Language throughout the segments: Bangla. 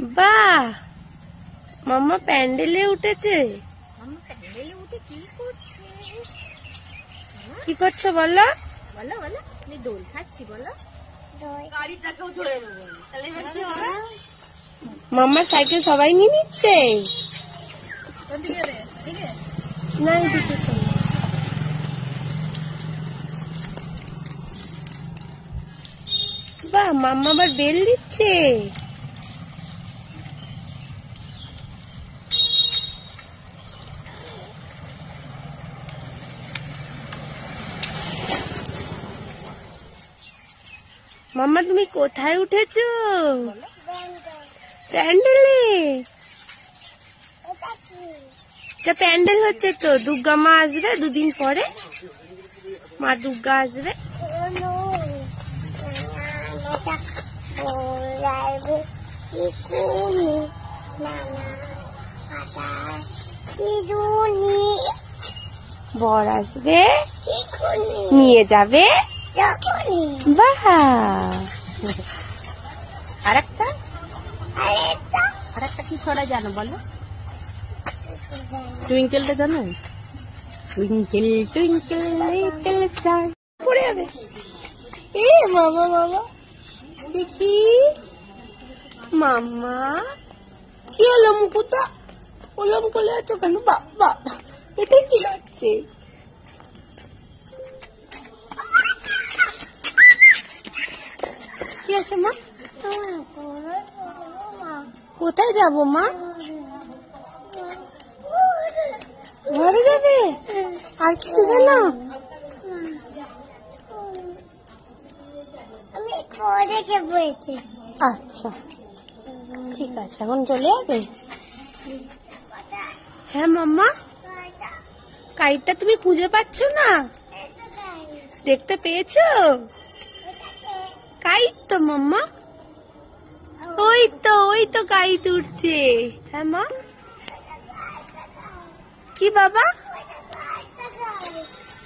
বাহ, মাম্মা প্যান্ডেলে উঠেছে। প্যান্ডেলে উঠে কি করছে? কি করছো বলো? বলো বলো, আমি দোল খাচ্ছি বলো। গাড়িটাকেও ধরে নেবো তাহলে এবার কি হবে? মাম্মার সাইকেল সবাই নিয়ে নিচ্ছে। কোন দিকে যাবে? এদিকে? না এদিকে চলো। বাহ, মাম্মা আবার বেল দিচ্ছে। মাম্মা তুমি কোথায় উঠেছো? প্যান্ডেলে। এটা প্যান্ডেল হচ্ছে তো, দুর্গা মা আসবে দুদিন পরে, মা দুর্গা আসবে। বর আসবে, নিয়ে যাবে। বাহ, আরেকটা কি ছড়া জানো বলো? টুইঙ্কেলটা জানো? Twinkle twinkle little star. পড়ে যাবে। এ বাবা বাবা, দেখি মাম্মা কি হলো? মুকুতা ওলম করে আছো কেন? বাবা, এটা কি হচ্ছে? কি আছে মা? কোথায় যাবো মা? ঘরে যাবে? আর খেলবে না? আমি পরে যাবো। আচ্ছা ঠিক আছে, এখন চলে যাবে? হ্যাঁ মাম্মা, কাইটটা তুমি খুঁজে পাচ্ছ না? দেখতে পেয়েছো? কাইট তো মাম্মা, ওই তো কাইট উঠছে। হ্যাঁ মা, কি বাবা?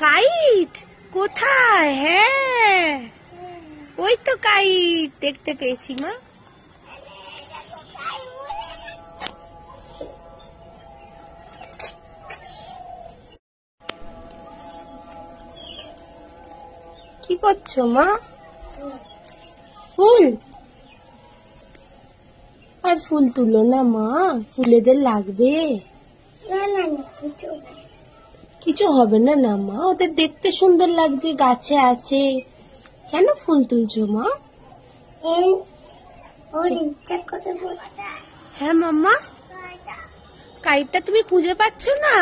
কাইট কোথায়? হ্যাঁ ওই তো কাইট দেখতে পেয়েছি মা। কি করছো মা? ফুল? আর ফুল তুলো না মা, ফুলেদের লাগবে। কিছু হবে না না মা, ওদের দেখতে সুন্দর লাগছে, গাছে আছে। কেন ফুল তুলছো মা? হ্যাঁ মাম্মা, কাইটটা তুমি খুঁজে পাচ্ছ না?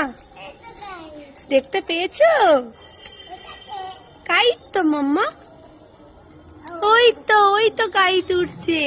দেখতে পেয়েছো? কাইট তো মাম্মা, ওই তো কাইট উঠছে।